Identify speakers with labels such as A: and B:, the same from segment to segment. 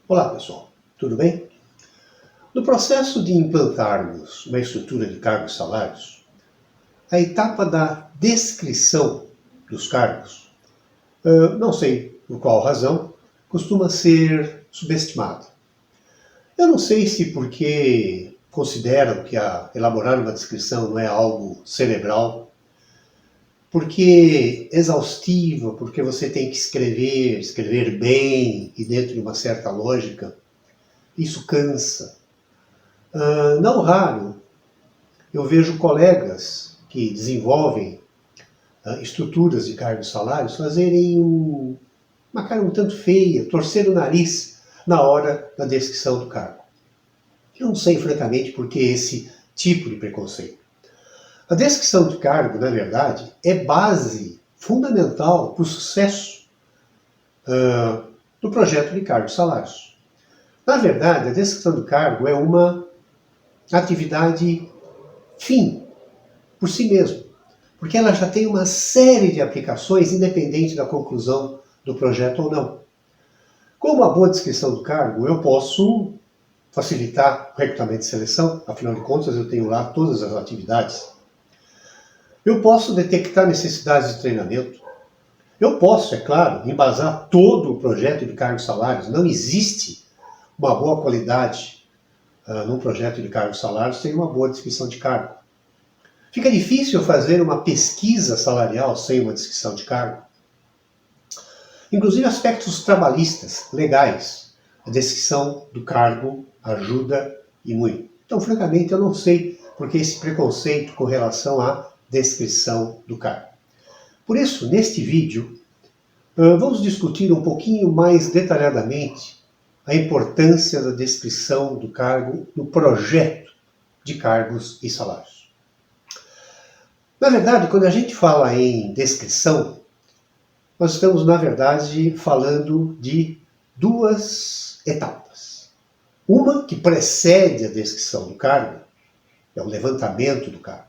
A: Olá pessoal, tudo bem? No processo de implantarmos uma estrutura de cargos e salários, a etapa da descrição dos cargos, não sei por qual razão, costuma ser subestimada. Eu não sei se porque consideram que elaborar uma descrição não é algo cerebral, porque exaustiva, porque você tem que escrever bem e dentro de uma certa lógica, isso cansa. Não raro, eu vejo colegas que desenvolvem estruturas de cargos e salários fazerem uma cara um tanto feia, torcer o nariz na hora da descrição do cargo. Eu não sei, francamente, por que esse tipo de preconceito. A descrição de cargo, na verdade, é base fundamental para o sucesso do projeto de cargos e salários. Na verdade, a descrição do cargo é uma atividade fim por si mesmo, porque ela já tem uma série de aplicações independente da conclusão do projeto ou não. Com uma boa descrição do cargo, eu posso facilitar o recrutamento e seleção, afinal de contas eu tenho lá todas as atividades. Eu posso detectar necessidades de treinamento. Eu posso, é claro, embasar todo o projeto de cargos e salários. Não existe uma boa qualidade num projeto de cargos e salários sem uma boa descrição de cargo. Fica difícil fazer uma pesquisa salarial sem uma descrição de cargo. Inclusive aspectos trabalhistas, legais, a descrição do cargo ajuda e muito. Então, francamente, eu não sei porque esse preconceito com relação à descrição do cargo. Por isso, neste vídeo, vamos discutir um pouquinho mais detalhadamente a importância da descrição do cargo no projeto de cargos e salários. Na verdade, quando a gente fala em descrição, nós estamos, na verdade, falando de duas etapas. Uma que precede a descrição do cargo, é o levantamento do cargo.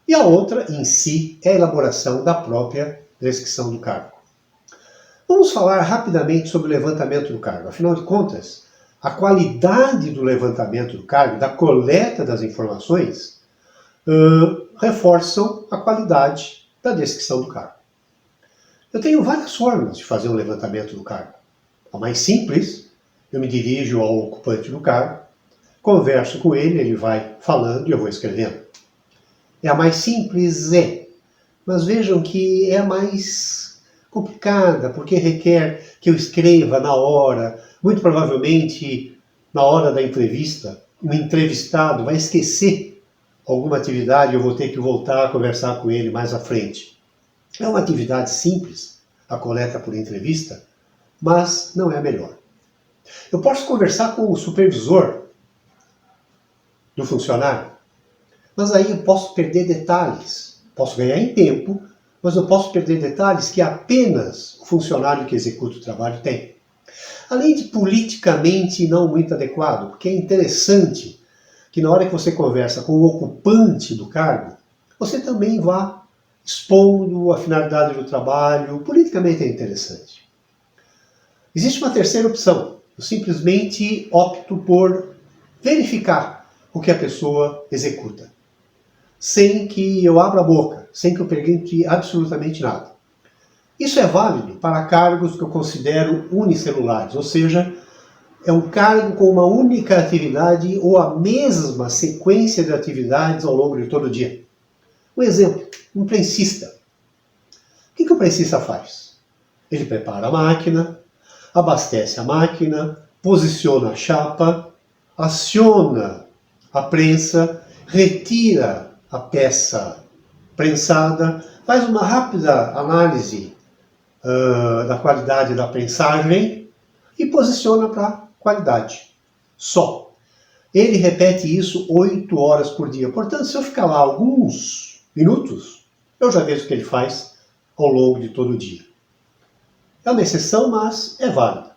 A: E a outra, em si, é a elaboração da própria descrição do cargo. Vamos falar rapidamente sobre o levantamento do cargo. Afinal de contas, a qualidade do levantamento do cargo, da coleta das informações, reforçam a qualidade da descrição do cargo. Eu tenho várias formas de fazer um levantamento do cargo. A mais simples, eu me dirijo ao ocupante do cargo, converso com ele, ele vai falando e eu vou escrevendo. É a mais simples, mas vejam que é a mais complicada, porque requer que eu escreva na hora. Muito provavelmente, na hora da entrevista, o entrevistado vai esquecer alguma atividade e eu vou ter que voltar a conversar com ele mais à frente. É uma atividade simples, a coleta por entrevista, mas não é a melhor. Eu posso conversar com o supervisor do funcionário, mas aí eu posso perder detalhes. Posso ganhar em tempo, mas eu posso perder detalhes que apenas o funcionário que executa o trabalho tem. Além de politicamente não muito adequado, porque é interessante que na hora que você conversa com o ocupante do cargo, você também vá expondo a finalidade do trabalho. Politicamente é interessante. Existe uma terceira opção. Eu simplesmente opto por verificar o que a pessoa executa, sem que eu abra a boca, sem que eu pergunte absolutamente nada. Isso é válido para cargos que eu considero unicelulares, ou seja, é um cargo com uma única atividade ou a mesma sequência de atividades ao longo de todo o dia. Um exemplo, um prensista. O que o prensista faz? Ele prepara a máquina, abastece a máquina, posiciona a chapa, aciona a prensa, retira a peça prensada, faz uma rápida análise da qualidade da prensagem e posiciona para qualidade. Só. Ele repete isso 8 horas por dia. Portanto, se eu ficar lá alguns minutos, eu já vejo o que ele faz ao longo de todo o dia. É uma exceção, mas é válida.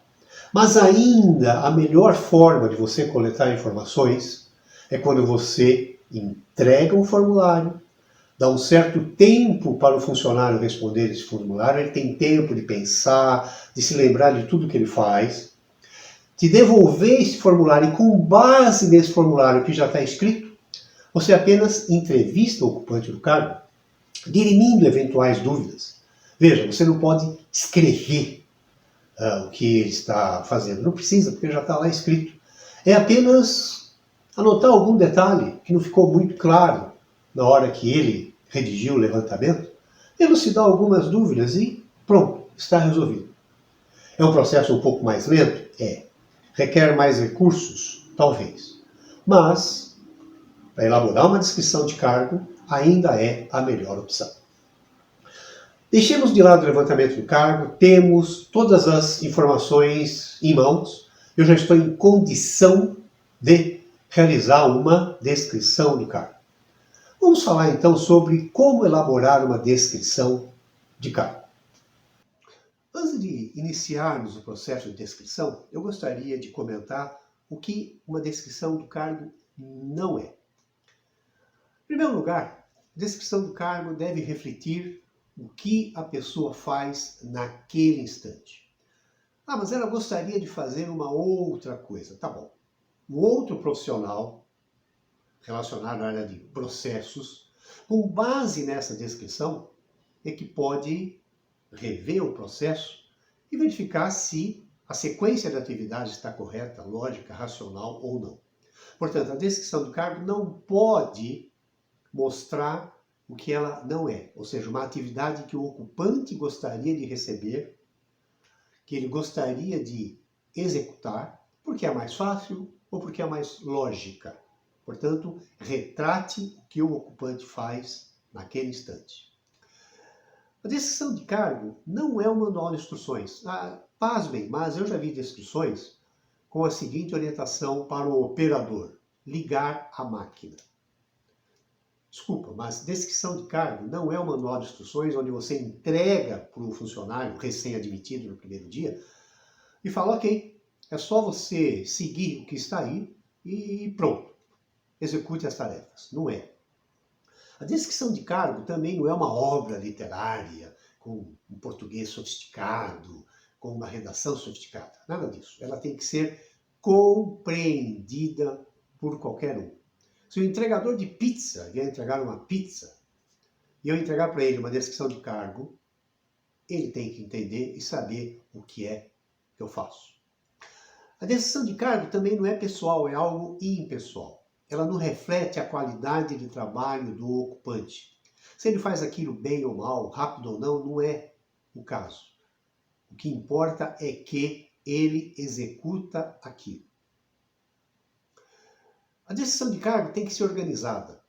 A: Mas ainda a melhor forma de você coletar informações é quando você entrega um formulário, dá um certo tempo para o funcionário responder esse formulário, ele tem tempo de pensar, de se lembrar de tudo que ele faz. te devolver esse formulário e com base nesse formulário que já está escrito, você apenas entrevista o ocupante do cargo, dirimindo eventuais dúvidas. Veja, você não pode escrever o que ele está fazendo. Não precisa, porque já está lá escrito. É apenas anotar algum detalhe que não ficou muito claro na hora que ele redigiu o levantamento, elucidar algumas dúvidas e pronto, está resolvido. É um processo um pouco mais lento? É. Requer mais recursos? Talvez. Mas, para elaborar uma descrição de cargo, ainda é a melhor opção. Deixemos de lado o levantamento do cargo, temos todas as informações em mãos, eu já estou em condição de realizar uma descrição do cargo. Vamos falar então sobre como elaborar uma descrição de cargo. Antes de iniciarmos o processo de descrição, eu gostaria de comentar o que uma descrição do cargo não é. Em primeiro lugar, a descrição do cargo deve refletir o que a pessoa faz naquele instante. Ah, mas ela gostaria de fazer uma outra coisa. Tá bom. Um outro profissional relacionado à área de processos, com base nessa descrição, é que pode rever o processo e verificar se a sequência de atividades está correta, lógica, racional ou não. Portanto, a descrição do cargo não pode mostrar o que ela não é, ou seja, uma atividade que o ocupante gostaria de receber, que ele gostaria de executar, porque é mais fácil ou porque é mais lógica. Portanto, retrate o que o ocupante faz naquele instante. A descrição de cargo não é um manual de instruções. Pasmem, mas eu já vi descrições com a seguinte orientação para o operador: ligar a máquina. Desculpa, mas descrição de cargo não é um manual de instruções onde você entrega para o funcionário recém-admitido no primeiro dia e fala, ok, é só você seguir o que está aí e pronto, execute as tarefas. Não é. A descrição de cargo também não é uma obra literária com um português sofisticado, com uma redação sofisticada. Nada disso. Ela tem que ser compreendida por qualquer um. Se o entregador de pizza vier entregar uma pizza e eu entregar para ele uma descrição de cargo, ele tem que entender e saber o que é que eu faço. A descrição de cargo também não é pessoal, é algo impessoal. Ela não reflete a qualidade de trabalho do ocupante. Se ele faz aquilo bem ou mal, rápido ou não, não é o caso. O que importa é que ele executa aquilo. A descrição de cargo tem que ser organizada.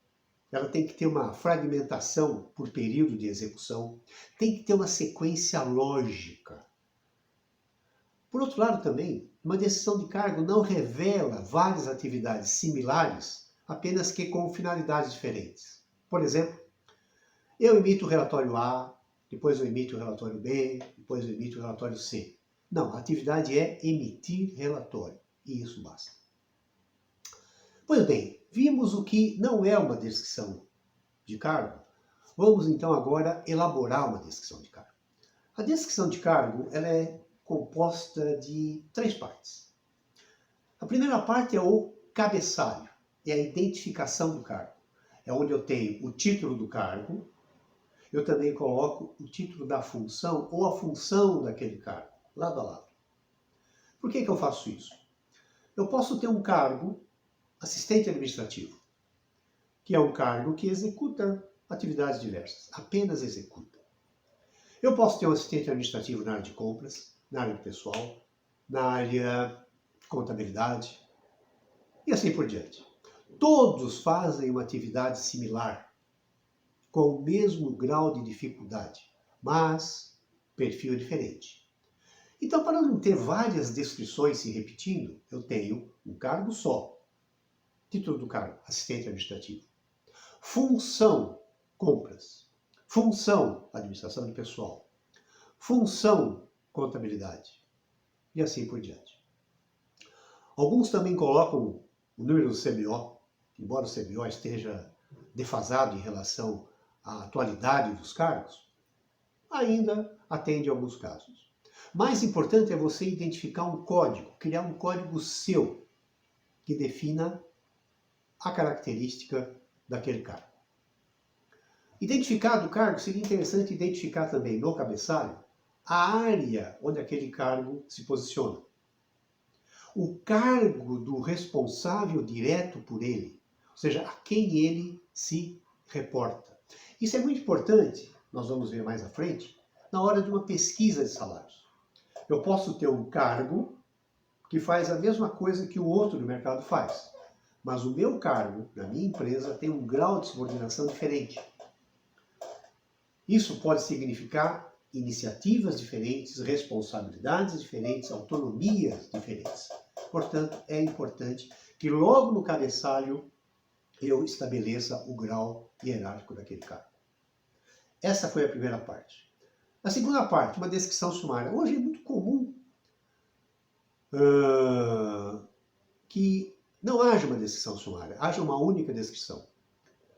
A: Ela tem que ter uma fragmentação por período de execução. Tem que ter uma sequência lógica. Por outro lado também, uma descrição de cargo não revela várias atividades similares, apenas que com finalidades diferentes. Por exemplo, eu emito o relatório A, depois eu emito o relatório B, depois eu emito o relatório C. Não, a atividade é emitir relatório, e isso basta. Pois bem, vimos o que não é uma descrição de cargo. Vamos então agora elaborar uma descrição de cargo. A descrição de cargo ela é composta de 3 partes. A primeira parte é o cabeçalho, é a identificação do cargo. É onde eu tenho o título do cargo, eu também coloco o título da função ou a função daquele cargo, lado a lado. Por que eu faço isso? Eu posso ter um cargo assistente administrativo, que é um cargo que executa atividades diversas, apenas executa. Eu posso ter um assistente administrativo na área de compras, na área de pessoal, na área de contabilidade e assim por diante. Todos fazem uma atividade similar, com o mesmo grau de dificuldade, mas perfil diferente. Então, para não ter várias descrições se repetindo, eu tenho um cargo só. Título do cargo, assistente administrativo. Função, compras. Função, administração de pessoal. Função, contabilidade. E assim por diante. Alguns também colocam o número do CBO, embora o CBO esteja defasado em relação à atualidade dos cargos, ainda atende a alguns casos. Mais importante é você identificar um código, criar um código seu, que defina a característica daquele cargo. Identificado o cargo, seria interessante identificar também no cabeçalho a área onde aquele cargo se posiciona. O cargo do responsável direto por ele, ou seja, a quem ele se reporta. Isso é muito importante, nós vamos ver mais à frente, na hora de uma pesquisa de salários. Eu posso ter um cargo que faz a mesma coisa que o outro do mercado faz, mas o meu cargo, na minha empresa, tem um grau de subordinação diferente. Isso pode significar iniciativas diferentes, responsabilidades diferentes, autonomias diferentes. Portanto, é importante que logo no cabeçalho eu estabeleça o grau hierárquico daquele cargo. Essa foi a primeira parte. A segunda parte, uma descrição sumária. Hoje é muito comum que não haja uma descrição sumária, haja uma única descrição.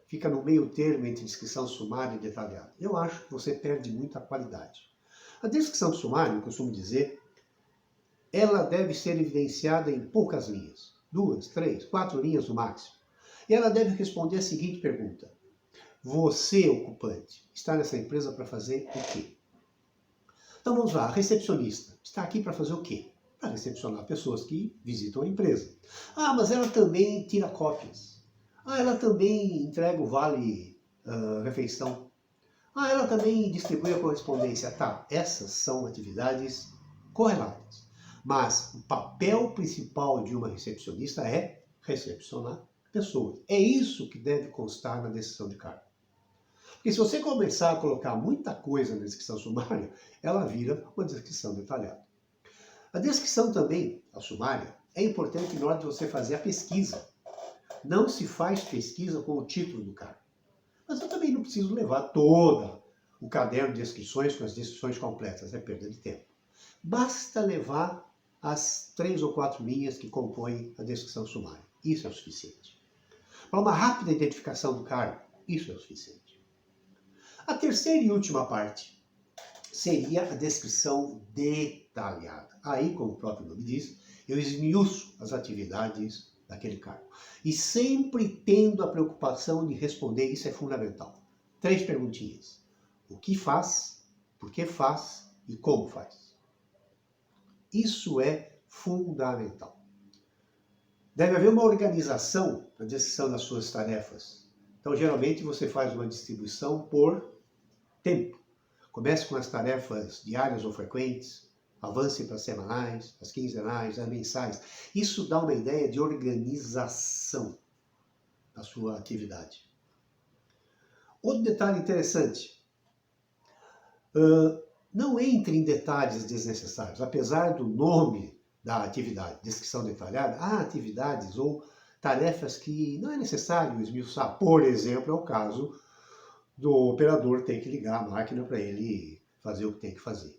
A: Fica no meio termo entre descrição sumária e detalhada. Eu acho que você perde muita qualidade. A descrição sumária, eu costumo dizer, ela deve ser evidenciada em poucas linhas. 2, 3, 4 linhas no máximo. E ela deve responder a seguinte pergunta. Você, ocupante, está nessa empresa para fazer o quê? Então vamos lá, a recepcionista está aqui para fazer o quê? Para recepcionar pessoas que visitam a empresa. Ah, mas ela também tira cópias. Ah, ela também entrega o vale-refeição. Ela também distribui a correspondência. Tá, essas são atividades correlatas. Mas o papel principal de uma recepcionista é recepcionar pessoas. É isso que deve constar na descrição de cargo. Porque se você começar a colocar muita coisa na descrição sumária, ela vira uma descrição detalhada. A descrição também, a sumária, é importante na hora de você fazer a pesquisa. Não se faz pesquisa com o título do cargo. Mas eu também não preciso levar todo o caderno de descrições com as descrições completas, é perda de tempo. Basta levar as 3 ou 4 linhas que compõem a descrição sumária. Isso é o suficiente. Para uma rápida identificação do cargo, isso é o suficiente. A terceira e última parte seria a descrição detalhada. Aí, como o próprio nome diz, eu esmiuço as atividades daquele cargo. E sempre tendo a preocupação de responder, isso é fundamental. 3 perguntinhas. O que faz, por que faz e como faz. Isso é fundamental. Deve haver uma organização na descrição das suas tarefas. Então, geralmente, você faz uma distribuição por tempo. Comece com as tarefas diárias ou frequentes, avance para as semanais, as quinzenais, as mensais. Isso dá uma ideia de organização da sua atividade. Outro detalhe interessante. Não entre em detalhes desnecessários. Apesar do nome da atividade, descrição detalhada, há atividades ou tarefas que não é necessário esmiuçar. Por exemplo, é o caso do operador ter que ligar a máquina para ele fazer o que tem que fazer.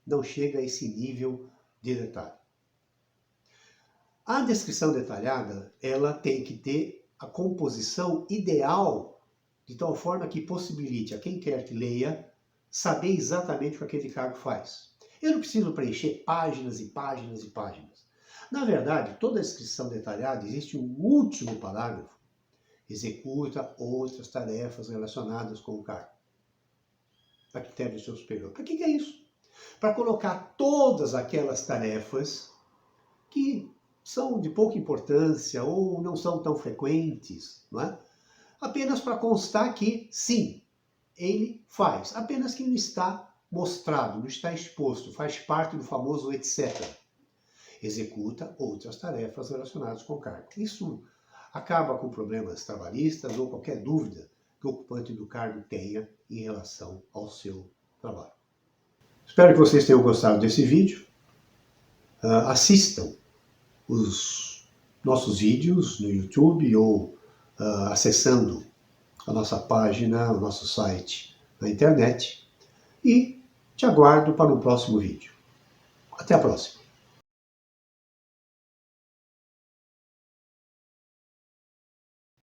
A: Não chega a esse nível de detalhe. A descrição detalhada, ela tem que ter a composição ideal, de tal forma que possibilite a quem quer que leia saber exatamente o que aquele cargo faz. Eu não preciso preencher páginas e páginas e páginas. Na verdade, toda a descrição detalhada existe um último parágrafo. Executa outras tarefas relacionadas com o cargo. A critério do seu superior. Para que é isso? Para colocar todas aquelas tarefas que são de pouca importância ou não são tão frequentes, não é? Apenas para constar que, sim, ele faz, apenas que não está mostrado, não está exposto, faz parte do famoso etc. Executa outras tarefas relacionadas com o cargo. Isso acaba com problemas trabalhistas ou qualquer dúvida que o ocupante do cargo tenha em relação ao seu trabalho. Espero que vocês tenham gostado desse vídeo. Assistam os nossos vídeos no YouTube ou acessando a nossa página, o nosso site na internet. E te aguardo para o próximo vídeo. Até a próxima!